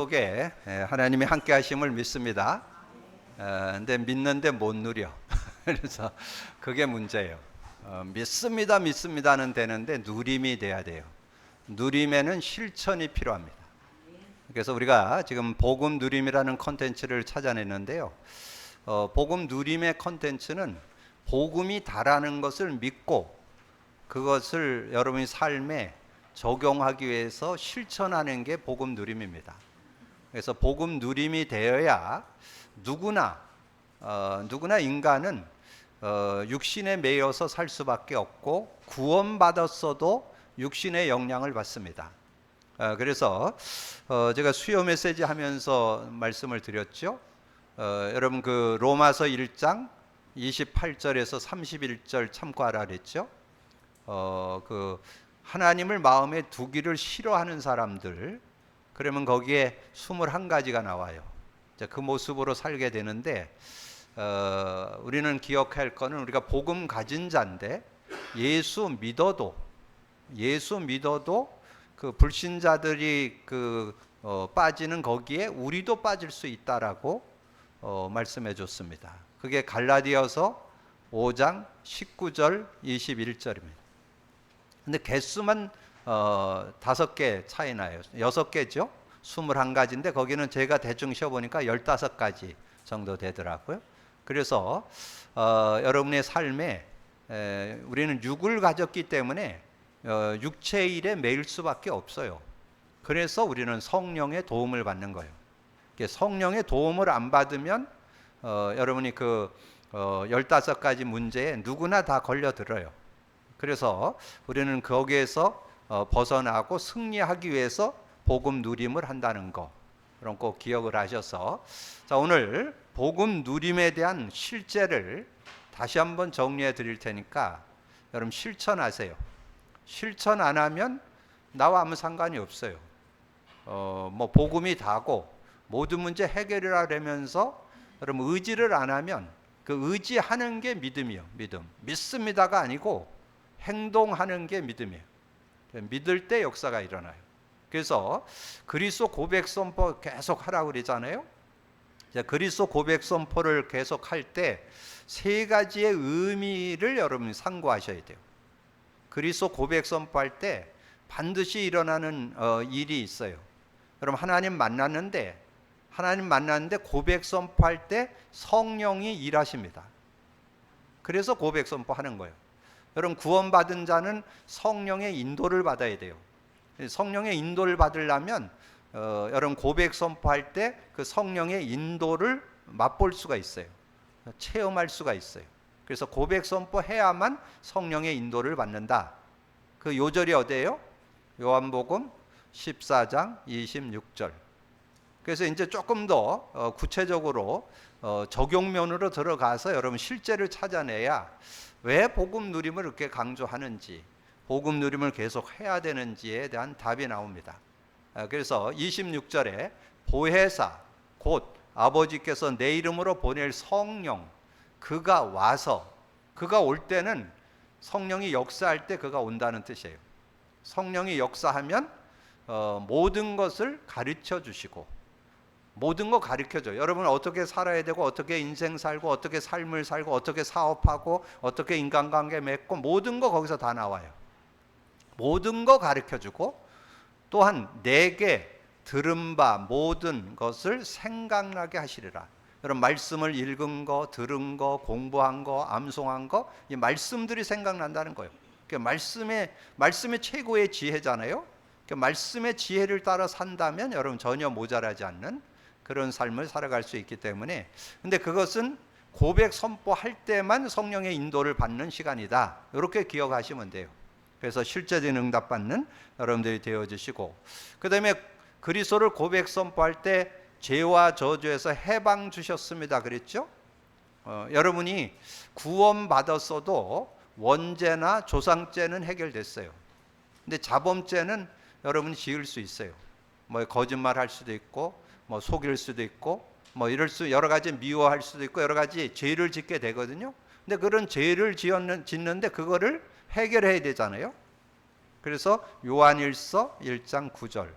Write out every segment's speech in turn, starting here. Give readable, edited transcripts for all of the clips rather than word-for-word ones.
속에 하나님이 함께 하심을 믿습니다. 근데 믿는데 못 누려. 그래서 그게 문제예요. 믿습니다는 되는데 누림이 돼야 돼요. 누림에는 실천이 필요합니다. 그래서 우리가 지금 복음 누림이라는 컨텐츠를 찾아냈는데요. 복음 누림의 컨텐츠는 복음이 다라는 것을 믿고 그것을 여러분의 삶에 적용하기 위해서 실천하는 게 복음 누림입니다. 그래서 복음 누림이 되어야 누구나 인간은 육신에 매여서 살 수밖에 없고 구원받았어도 육신의 영향을 받습니다. 그래서 제가 수요 메시지 하면서 말씀을 드렸죠. 여러분 그 로마서 1장 28절에서 31절 참고하라 그랬죠. 그 하나님을 마음에 두기를 싫어하는 사람들, 그러면 거기에 21가지가 나와요. 그 모습으로 살게 되는데 우리는 기억할 거는 우리가 복음 가진 자인데 예수 믿어도 그 불신자들이 빠지는 거기에 우리도 빠질 수 있다라고 말씀해 줬습니다. 그게 갈라디아서 5장 19절 21절입니다. 근데 개수만 5개 차이 나요. 6개죠. 21가지인데 거기는 제가 대충 쉬어보니까 15가지 정도 되더라고요. 그래서 여러분의 삶에 우리는 육을 가졌기 때문에 육체의 일에 매일 수밖에 없어요. 그래서 우리는 성령의 도움을 받는 거예요. 성령의 도움을 안 받으면 여러분이 그 15가지 문제에 누구나 다 걸려들어요. 그래서 우리는 거기에서 벗어나고 승리하기 위해서 복음 누림을 한다는 거, 그런 꼭 기억을 하셔서, 자, 오늘 복음 누림에 대한 실제를 다시 한번 정리해 드릴 테니까 여러분 실천하세요. 실천 안 하면 나와 아무 상관이 없어요. 뭐 복음이 다고 모든 문제 해결이라면서 여러분 의지를 안 하면 그 의지하는 게 믿음이요. 믿습니다가 아니고 행동하는 게 믿음이에요. 믿을 때 역사가 일어나요. 그래서 그리스도 고백 선포 계속 하라고 그러잖아요. 그리스도 고백 선포를 계속 할 때 3가지의 의미를 여러분이 상고하셔야 돼요. 그리스도 고백 선포할 때 반드시 일어나는 일이 있어요. 여러분 하나님 만났는데 고백 선포할 때 성령이 일하십니다. 그래서 고백 선포하는 거예요. 여러분 구원받은 자는 성령의 인도를 받아야 돼요. 성령의 인도를 받으려면 여러분 고백 선포할 때 그 성령의 인도를 맛볼 수가 있어요. 체험할 수가 있어요. 그래서 고백 선포해야만 성령의 인도를 받는다. 그 요절이 어디예요? 요한복음 14장 26절. 그래서 이제 조금 더 구체적으로 적용면으로 들어가서 여러분 실제를 찾아내야 왜 복음 누림을 이렇게 강조하는지, 복음 누림을 계속 해야 되는지에 대한 답이 나옵니다. 그래서 26절에 보혜사 곧 아버지께서 내 이름으로 보낼 성령, 그가 와서, 그가 올 때는 성령이 역사할 때 그가 온다는 뜻이에요. 성령이 역사하면 모든 것을 가르쳐 주시고 모든 거 가르쳐줘요. 여러분 어떻게 살아야 되고 어떻게 인생 살고 어떻게 삶을 살고 어떻게 사업하고 어떻게 인간관계 맺고 모든 거 거기서 다 나와요. 모든 거 가르쳐주고 또한 내게 들은 바 모든 것을 생각나게 하시리라. 여러분 말씀을 읽은 거, 들은 거, 공부한 거, 암송한 거, 이 말씀들이 생각난다는 거예요. 말씀의 최고의 지혜잖아요. 말씀의 지혜를 따라 산다면 여러분 전혀 모자라지 않는 그런 삶을 살아갈 수 있기 때문에, 근데 그것은 고백 선포할 때만 성령의 인도를 받는 시간이다. 이렇게 기억하시면 돼요. 그래서 실제적인 응답 받는 여러분들이 되어주시고, 그 다음에 그리스도를 고백 선포할 때 죄와 저주에서 해방 주셨습니다 그랬죠. 여러분이 구원받았어도 원죄나 조상죄는 해결됐어요. 근데 자범죄는 여러분이 지을 수 있어요. 뭐 거짓말 할 수도 있고 뭐 속일 수도 있고 뭐 여러 가지 미워할 수도 있고 여러 가지 죄를 짓게 되거든요. 근데 그런 죄를 짓는데 그거를 해결해야 되잖아요. 그래서 요한일서 1장 9절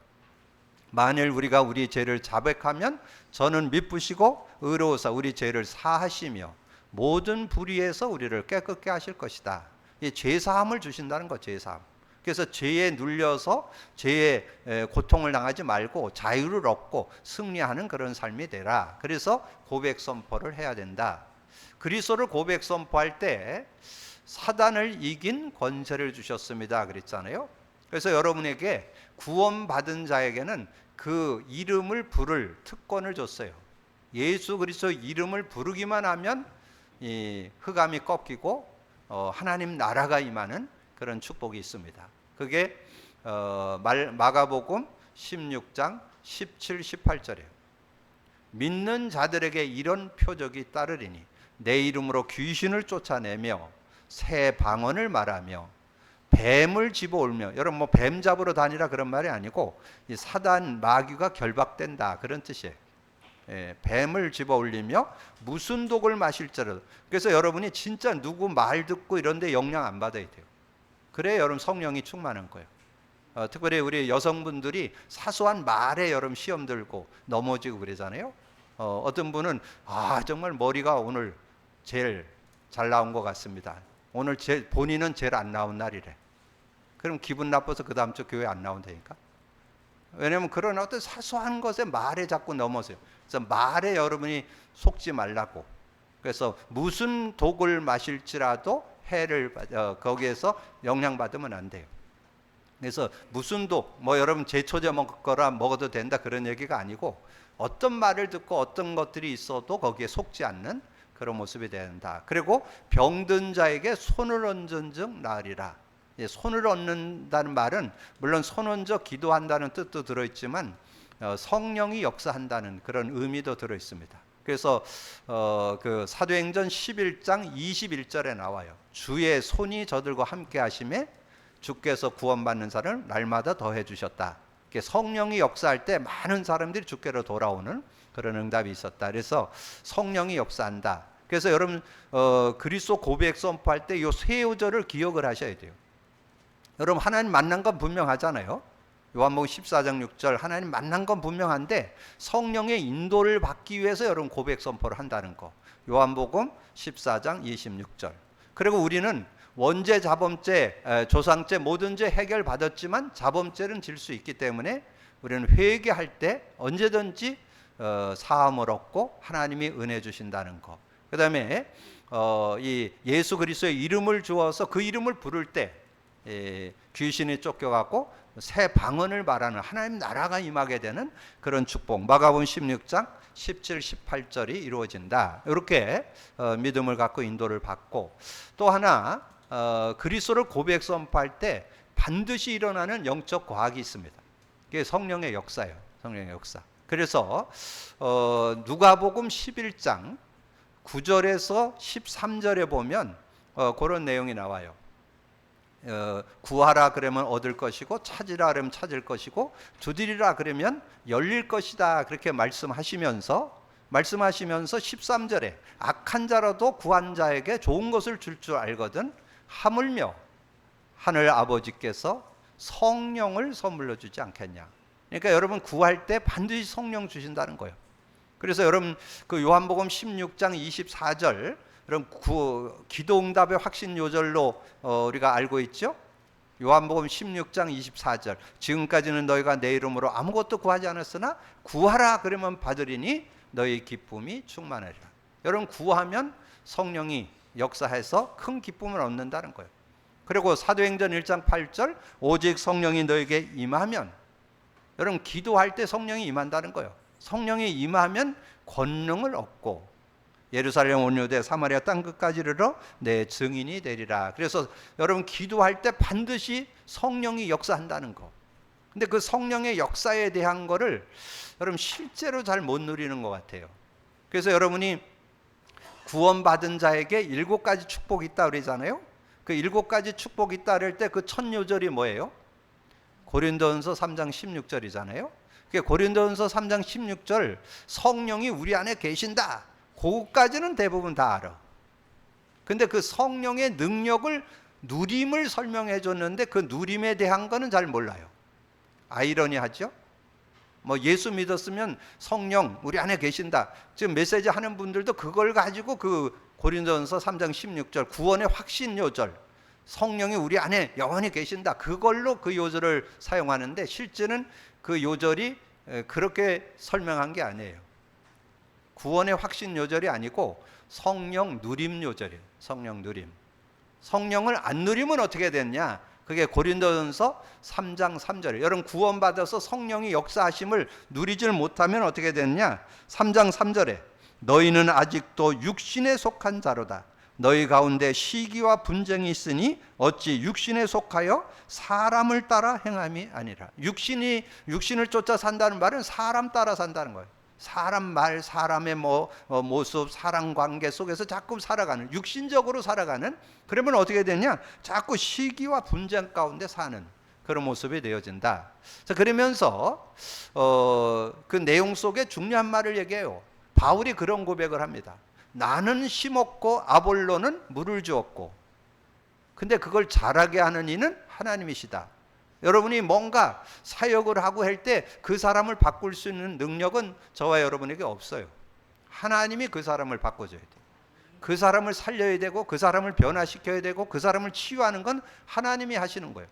만일 우리가 우리 죄를 자백하면 저는 미쁘시고 의로우사 우리 죄를 사하시며 모든 불의에서 우리를 깨끗게 하실 것이다. 이 죄사함을 주신다는 거, 죄사함. 그래서 죄에 눌려서 죄의 고통을 당하지 말고 자유를 얻고 승리하는 그런 삶이 되라. 그래서 고백 선포를 해야 된다. 그리스도를 고백 선포할 때 사단을 이긴 권세를 주셨습니다 그랬잖아요. 그래서 여러분에게 구원받은 자에게는 그 이름을 부를 특권을 줬어요. 예수 그리스도 이름을 부르기만 하면 이 흑암이 꺾이고 하나님 나라가 임하는 그런 축복이 있습니다. 그게 마가복음 16장 17, 18절이에요. 믿는 자들에게 이런 표적이 따르리니 내 이름으로 귀신을 쫓아내며 새 방언을 말하며 뱀을 집어올며, 여러분 뭐 뱀 잡으러 다니라 그런 말이 아니고 이 사단 마귀가 결박된다 그런 뜻이에요. 뱀을 집어올리며 무슨 독을 마실지라도. 그래서 여러분이 진짜 누구 말 듣고 이런 데 영향 안 받아야 돼요. 그래야 여러분 성령이 충만한 거예요. 특별히 우리 여성분들이 사소한 말에 여러분 시험 들고 넘어지고 그러잖아요. 어떤 분은 정말 머리가 오늘 제일 잘 나온 것 같습니다. 오늘 본인은 제일 안 나온 날이래. 그럼 기분 나빠서 그 다음 주 교회 안 나온다니까. 왜냐하면 그런 어떤 사소한 것에 말에 자꾸 넘어서요. 그래서 말에 여러분이 속지 말라고. 그래서 무슨 독을 마실지라도 해를 거기에서 영향받으면 안 돼요. 그래서 무슨 독, 뭐 여러분 제초제 먹거나 먹어도 된다 그런 얘기가 아니고 어떤 말을 듣고 어떤 것들이 있어도 거기에 속지 않는 그런 모습이 된다. 그리고 병든 자에게 손을 얹은 즉 나으리라. 손을 얹는다는 말은 물론 손 얹어 기도한다는 뜻도 들어있지만 성령이 역사한다는 그런 의미도 들어있습니다. 그래서 그 사도행전 11장 21절에 나와요. 주의 손이 저들과 함께 하심에 주께서 구원받는 사람을 날마다 더해 주셨다. 성령이 역사할 때 많은 사람들이 주께로 돌아오는 그런 응답이 있었다. 그래서 성령이 역사한다. 그래서 여러분 그리스도 고백 선포할 때 이 세 요절을 기억을 하셔야 돼요. 여러분 하나님 만난 건 분명하잖아요. 요한복음 14장 6절 하나님 만난 건 분명한데 성령의 인도를 받기 위해서 여러분 고백 선포를 한다는 거. 요한복음 14장 26절. 그리고 우리는 원죄, 자범죄, 조상죄 모든 죄 해결받았지만 자범죄는 질 수 있기 때문에 우리는 회개할 때 언제든지 사함을 얻고 하나님이 은혜 주신다는 거. 그 다음에 이 예수 그리스도의 이름을 주어서 그 이름을 부를 때 귀신이 쫓겨가고 새 방언을 말하는 하나님 나라가 임하게 되는 그런 축복. 마가복음 16장 17, 18절이 이루어진다. 이렇게 믿음을 갖고 인도를 받고 또 하나 그리스도를 고백 선포할 때 반드시 일어나는 영적 과학이 있습니다. 그게 성령의 역사예요. 성령의 역사. 그래서 누가복음 11장 9절에서 13절에 보면 그런 내용이 나와요. 구하라 그러면 얻을 것이고 찾으라 그러면 찾을 것이고 두드리라 그러면 열릴 것이다 그렇게 말씀하시면서 13절에 악한 자라도 구한 자에게 좋은 것을 줄 줄 알거든 하물며 하늘 아버지께서 성령을 선물로 주지 않겠냐. 그러니까 여러분 구할 때 반드시 성령 주신다는 거예요. 그래서 여러분 그 요한복음 16장 24절 그럼 기도응답의 확신 요절로 우리가 알고 있죠. 요한복음 16장 24절 지금까지는 너희가 내 이름으로 아무것도 구하지 않았으나 구하라 그러면 받으리니 너희 기쁨이 충만하리라. 여러분 구하면 성령이 역사해서 큰 기쁨을 얻는다는 거예요. 그리고 사도행전 1장 8절 오직 성령이 너에게 임하면, 여러분 기도할 때 성령이 임한다는 거예요. 성령이 임하면 권능을 얻고 예루살렘 온 유대 사마리아 땅 끝까지 이르러 내 증인이 되리라. 그래서 여러분 기도할 때 반드시 성령이 역사한다는 거. 근데 그 성령의 역사에 대한 거를 여러분 실제로 잘 못 누리는 것 같아요. 그래서 여러분이 구원받은 자에게 7가지 축복이 있다 그러잖아요. 그 7가지 축복이 있다 그럴 때 그 첫 요절이 뭐예요? 고린도전서 3장 16절이잖아요. 고린도전서 3장 16절 성령이 우리 안에 계신다. 그것까지는 대부분 다 알아. 근데 그 성령의 능력을 누림을 설명해 줬는데 그 누림에 대한 거는 잘 몰라요. 아이러니하죠? 뭐 예수 믿었으면 성령 우리 안에 계신다. 지금 메시지 하는 분들도 그걸 가지고 그 고린도전서 3장 16절 구원의 확신 요절, 성령이 우리 안에 영원히 계신다, 그걸로 그 요절을 사용하는데 실제는 그 요절이 그렇게 설명한 게 아니에요. 구원의 확신 요절이 아니고 성령 누림 요절이에요. 성령 누림. 성령을 안 누리면 어떻게 됐냐? 그게 고린도전서 3장 3절이에요. 여러분 구원받아서 성령이 역사하심을 누리질 못하면 어떻게 됐냐? 3장 3절에 너희는 아직도 육신에 속한 자로다. 너희 가운데 시기와 분쟁이 있으니 어찌 육신에 속하여 사람을 따라 행함이 아니라. 육신을 쫓아 산다는 말은 사람 따라 산다는 거예요. 사람 말, 사람의 모습, 사람 관계 속에서 자꾸 살아가는, 육신적으로 살아가는. 그러면 어떻게 되냐? 자꾸 시기와 분쟁 가운데 사는 그런 모습이 되어진다. 그러면서 그 내용 속에 중요한 말을 얘기해요. 바울이 그런 고백을 합니다. 나는 심었고 아볼로는 물을 주었고, 근데 그걸 자라게 하는 이는 하나님이시다. 여러분이 뭔가 사역을 하고 할 때 그 사람을 바꿀 수 있는 능력은 저와 여러분에게 없어요. 하나님이 그 사람을 바꿔줘야 돼요. 그 사람을 살려야 되고, 그 사람을 변화시켜야 되고, 그 사람을 치유하는 건 하나님이 하시는 거예요.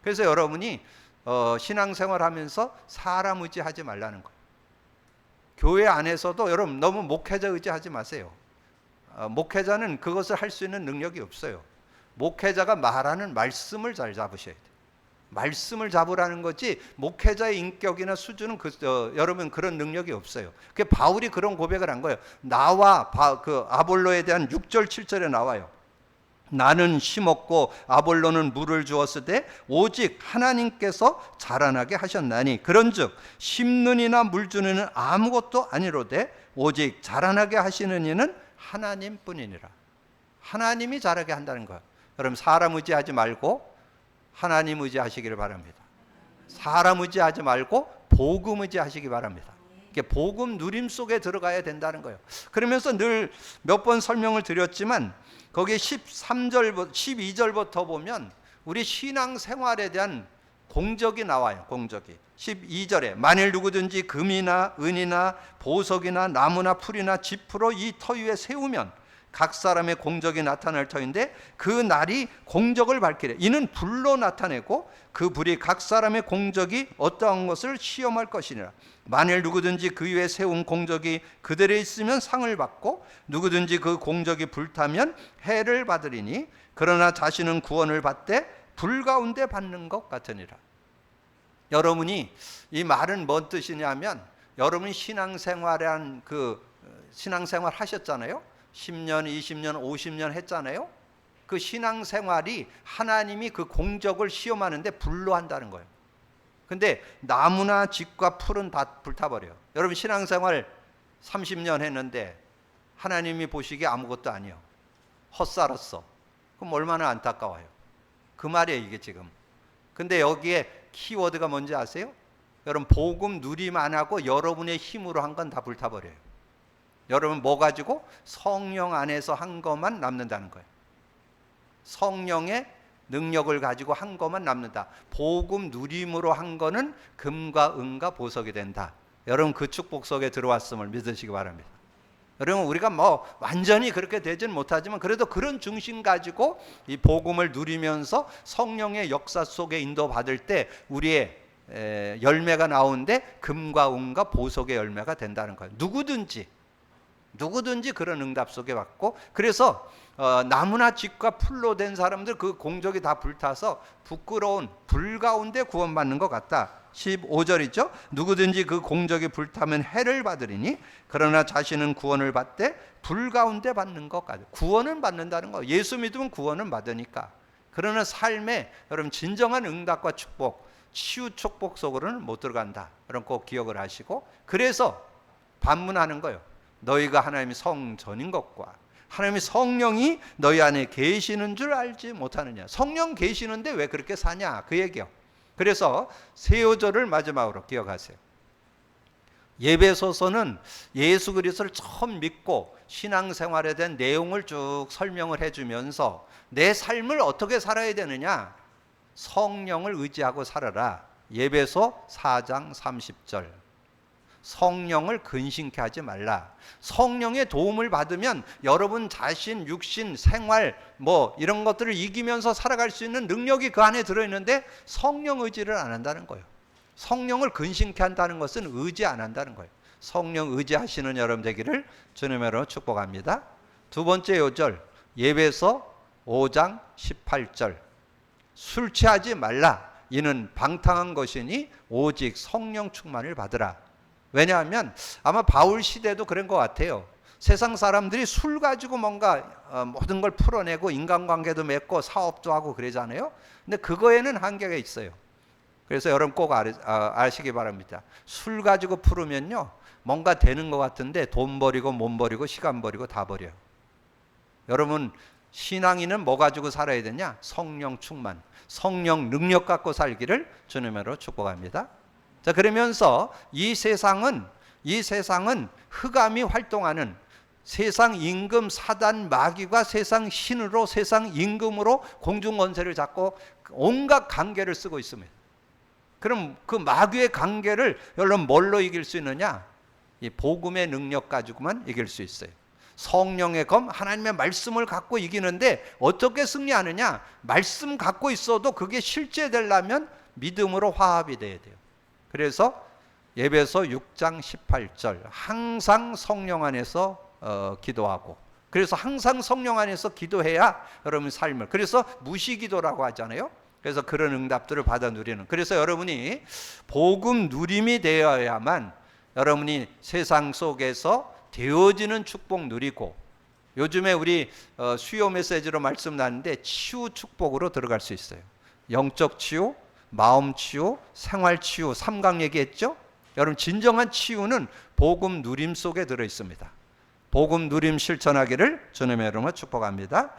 그래서 여러분이 신앙생활 하면서 사람 의지하지 말라는 거예요. 교회 안에서도 여러분 너무 목회자 의지하지 마세요. 목회자는 그것을 할 수 있는 능력이 없어요. 목회자가 말하는 말씀을 잘 잡으셔야 돼요. 말씀을 잡으라는 거지 목회자의 인격이나 수준은 여러분 그런 능력이 없어요. 그 바울이 그런 고백을 한 거예요. 나와 그 아볼로에 대한 6절 7절에 나와요. 나는 심었고 아볼로는 물을 주었으되 오직 하나님께서 자라나게 하셨나니 그런즉 심는 이나 물 주는 이는 아무것도 아니로되 오직 자라나게 하시는 이는 하나님뿐이니라. 하나님이 자라게 한다는 거예요. 여러분 사람 의지하지 말고 하나님 의지하시기를 바랍니다. 사람 의지하지 말고 복음 의지하시기 바랍니다. 이게 복음 누림 속에 들어가야 된다는 거예요. 그러면서 늘 몇 번 설명을 드렸지만 거기 12절부터 보면 우리 신앙생활에 대한 공적이 나와요. 공적이 12절에 만일 누구든지 금이나 은이나 보석이나 나무나 풀이나 짚으로 이 터 위에 세우면 각 사람의 공적이 나타날 터인데 그 날이 공적을 밝히래. 이는 불로 나타내고 그 불이 각 사람의 공적이 어떠한 것을 시험할 것이니라. 만일 누구든지 그 위에 세운 공적이 그들에 있으면 상을 받고 누구든지 그 공적이 불타면 해를 받으리니 그러나 자신은 구원을 받되 불 가운데 받는 것 같으니라. 여러분이 이 말은 뭔 뜻이냐면 여러분이 신앙생활 하셨잖아요. 10년, 20년, 50년 했잖아요. 그 신앙생활이 하나님이 그 공적을 시험하는데 불로 한다는 거예요. 근데 나무나 집과 풀은 다 불타버려요. 여러분 신앙생활 30년 했는데 하나님이 보시기에 아무것도 아니에요. 헛살았어. 그럼 얼마나 안타까워요. 그 말이에요 이게 지금. 근데 여기에 키워드가 뭔지 아세요? 여러분 복음 누림 안 하고 여러분의 힘으로 한 건 다 불타버려요. 여러분 뭐 가지고? 성령 안에서 한 것만 남는다는 거예요. 성령의 능력을 가지고 한 것만 남는다. 복음 누림으로 한 거는 금과 은과 보석이 된다. 여러분 그 축복 속에 들어왔음을 믿으시기 바랍니다. 여러분 우리가 뭐 완전히 그렇게 되지는 못하지만 그래도 그런 중심 가지고 이 복음을 누리면서 성령의 역사 속에 인도받을 때 우리의 열매가 나오는데 금과 은과 보석의 열매가 된다는 거예요. 누구든지 그런 응답 속에 왔고, 그래서 나무나 집과 풀로 된 사람들 그 공적이 다 불타서 부끄러운 불 가운데 구원받는 것 같다. 15절이죠. 누구든지 그 공적이 불타면 해를 받으리니 그러나 자신은 구원을 받되 불 가운데 받는 것 같다. 구원은 받는다는 거. 예수 믿으면 구원은 받으니까. 그러나 삶에 여러분 진정한 응답과 축복, 치유 축복 속으로는 못 들어간다. 여러분 꼭 기억을 하시고, 그래서 반문하는 거예요. 너희가 하나님의 성전인 것과 하나님의 성령이 너희 안에 계시는 줄 알지 못하느냐. 성령 계시는데 왜 그렇게 사냐 그 얘기요. 그래서 세요절을 마지막으로 기억하세요. 예배소서는 예수 그리스도를 처음 믿고 신앙생활에 대한 내용을 쭉 설명을 해주면서 내 삶을 어떻게 살아야 되느냐, 성령을 의지하고 살아라. 예배소 4장 30절 성령을 근심케 하지 말라. 성령의 도움을 받으면 여러분 자신, 육신, 생활 뭐 이런 것들을 이기면서 살아갈 수 있는 능력이 그 안에 들어있는데 성령 의지를 안 한다는 거예요. 성령을 근심케 한다는 것은 의지 안 한다는 거예요. 성령 의지하시는 여러분 되기를 주님으로 축복합니다. 두 번째 요절, 예배서 5장 18절. 술 취하지 말라. 이는 방탕한 것이니 오직 성령 충만을 받으라. 왜냐하면 아마 바울 시대도 그런 것 같아요. 세상 사람들이 술 가지고 뭔가 모든 걸 풀어내고 인간관계도 맺고 사업도 하고 그러잖아요. 근데 그거에는 한계가 있어요. 그래서 여러분 꼭 아시기 바랍니다. 술 가지고 풀으면요, 뭔가 되는 것 같은데 돈 버리고 몸 버리고 시간 버리고 다 버려요. 여러분 신앙인은 뭐 가지고 살아야 되냐? 성령 충만, 성령 능력 갖고 살기를 주님으로 축복합니다. 자, 그러면서 이 세상은 흑암이 활동하는 세상 임금 사단 마귀가 세상 신으로 세상 임금으로 공중 권세를 잡고 온갖 관계를 쓰고 있습니다. 그럼 그 마귀의 관계를 여러분 뭘로 이길 수 있느냐? 이 복음의 능력 가지고만 이길 수 있어요. 성령의 검, 하나님의 말씀을 갖고 이기는데 어떻게 승리하느냐? 말씀 갖고 있어도 그게 실제되려면 믿음으로 화합이 돼야 돼요. 그래서 예배서 6장 18절 항상 성령 안에서 기도하고, 그래서 항상 성령 안에서 기도해야 여러분 삶을, 그래서 무시기도라고 하잖아요. 그래서 그런 응답들을 받아 누리는, 그래서 여러분이 복음 누림이 되어야만 여러분이 세상 속에서 되어지는 축복 누리고, 요즘에 우리 수요 메시지로 말씀 나누는데 치유 축복으로 들어갈 수 있어요. 영적 치유, 마음 치유, 생활 치유, 삼강 얘기했죠? 여러분 진정한 치유는 복음 누림 속에 들어 있습니다. 복음 누림 실천하기를 주님의 이름으로 축복합니다.